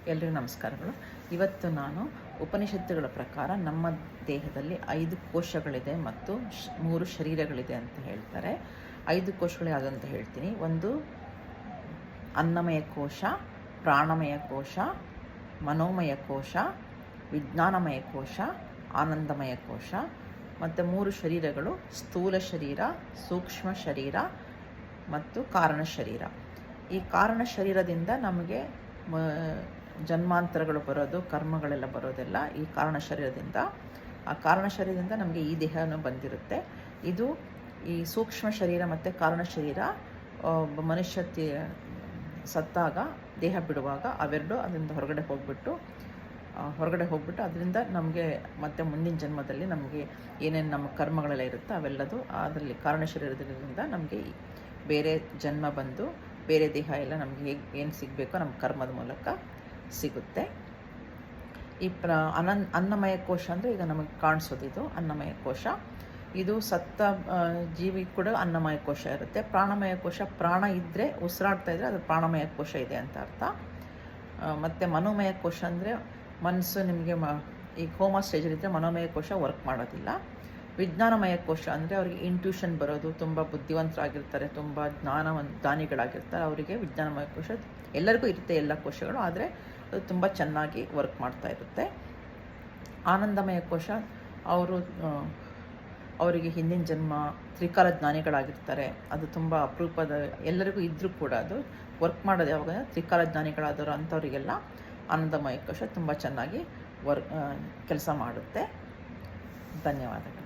ಎಲ್ರಿಗೂ ನಮಸ್ಕಾರಗಳು. ಇವತ್ತು ನಾನು ಉಪನಿಷತ್ತುಗಳ ಪ್ರಕಾರ ನಮ್ಮ ದೇಹದಲ್ಲಿ 5 ಕೋಶಗಳಿದೆ ಮತ್ತು 3 ಶರೀರಗಳಿದೆ ಅಂತ ಹೇಳ್ತಾರೆ. 5 ಕೋಶಗಳು ಯಾವುದಂತ ಹೇಳ್ತೀನಿ. ಒಂದು ಅನ್ನಮಯ ಕೋಶ, ಪ್ರಾಣಮಯ ಕೋಶ, ಮನೋಮಯ ಕೋಶ, ವಿಜ್ಞಾನಮಯ ಕೋಶ, ಆನಂದಮಯ ಕೋಶ. ಮತ್ತು 3 ಶರೀರಗಳು ಸ್ಥೂಲ ಶರೀರ, ಸೂಕ್ಷ್ಮ ಶರೀರ ಮತ್ತು ಕಾರಣ ಶರೀರ. ಈ ಕಾರಣ ಶರೀರದಿಂದ ನಮಗೆ ಜನ್ಮಾಂತರಗಳು ಬರೋದು, ಕರ್ಮಗಳೆಲ್ಲ ಬರೋದೆಲ್ಲ ಈ ಕಾರಣ ಶರೀರದಿಂದ. ಆ ಕಾರಣ ಶರೀರದಿಂದ ನಮಗೆ ಈ ದೇಹನೂ ಬಂದಿರುತ್ತೆ. ಇದು ಈ ಸೂಕ್ಷ್ಮ ಶರೀರ ಮತ್ತು ಕಾರಣ ಶರೀರ ಮನುಷ್ಯ ಸತ್ತಾಗ ದೇಹ ಬಿಡುವಾಗ ಅವೆರಡು ಅದರಿಂದ ಹೊರಗಡೆ ಹೋಗ್ಬಿಟ್ಟು ಅದರಿಂದ ನಮಗೆ ಮತ್ತೆ ಮುಂದಿನ ಜನ್ಮದಲ್ಲಿ ನಮಗೆ ಏನೇನು ನಮ್ಮ ಕರ್ಮಗಳೆಲ್ಲ ಇರುತ್ತೋ ಅವೆಲ್ಲದು ಅದರಲ್ಲಿ ಕಾರಣ ಶರೀರದಿಂದ ನಮಗೆ ಬೇರೆ ಜನ್ಮ ಬಂದು ಬೇರೆ ದೇಹ ಎಲ್ಲ ನಮಗೆ ಏನು ಸಿಗಬೇಕೋ ನಮ್ಮ ಕರ್ಮದ ಮೂಲಕ ಸಿಗುತ್ತೆ. ಈ ಅನ್ನಮಯ ಕೋಶ ಅಂದರೆ ಈಗ ನಮಗೆ ಕಾಣಿಸೋದಿದು ಅನ್ನಮಯ ಕೋಶ. ಇದು ಸತ್ತ ಜೀವಿ ಕೂಡ ಅನ್ನಮಯ ಕೋಶ ಇರುತ್ತೆ. ಪ್ರಾಣಮಯ ಕೋಶ, ಪ್ರಾಣ ಇದ್ದರೆ ಉಸಿರಾಡ್ತಾ ಇದ್ದರೆ ಅದು ಪ್ರಾಣಮಯ ಕೋಶ ಇದೆ ಅಂತ ಅರ್ಥ. ಮತ್ತು ಮನೋಮಯ ಕೋಶ ಅಂದರೆ ಮನಸ್ಸು ನಿಮಗೆ ಈಗ ಕೋಮಾ ಸ್ಟೇಜಲ್ಲಿದ್ದರೆ ಮನೋಮಯ ಕೋಶ ವರ್ಕ್ ಮಾಡೋದಿಲ್ಲ. ವಿಜ್ಞಾನಮಯ ಕೋಶ ಅಂದರೆ ಅವರಿಗೆ ಇಂಟ್ಯೂಷನ್ ಬರೋದು, ತುಂಬ ಬುದ್ಧಿವಂತರಾಗಿರ್ತಾರೆ, ತುಂಬ ದಾನಿಗಳಾಗಿರ್ತಾರೆ, ಅವರಿಗೆ ವಿಜ್ಞಾನಮಯ ಕೋಶ ಎಲ್ಲರಿಗೂ ಇರುತ್ತೆ, ಎಲ್ಲ ಕೋಶಗಳು, ಆದರೆ ಅದು ತುಂಬ ಚೆನ್ನಾಗಿ ವರ್ಕ್ ಮಾಡ್ತಾ ಇರುತ್ತೆ. ಆನಂದಮಯ ಕೋಶ ಅವರಿಗೆ ಹಿಂದಿನ ಜನ್ಮ ತ್ರಿಕಾಲ ಜ್ಞಾನಿಗಳಾಗಿರ್ತಾರೆ. ಅದು ತುಂಬ ಅಪರೂಪದ, ಎಲ್ಲರಿಗೂ ಇದ್ದರೂ ಕೂಡ ಅದು ವರ್ಕ್ ಮಾಡೋದು ಯಾವಾಗ ತ್ರಿಕಾಲ ಜ್ಞಾನಿಗಳಾದವರು ಅಂಥವರಿಗೆಲ್ಲ ಆನಂದಮಯ ಕೋಶ ತುಂಬ ಚೆನ್ನಾಗಿ ಕೆಲಸ ಮಾಡುತ್ತೆ. ಧನ್ಯವಾದಗಳು.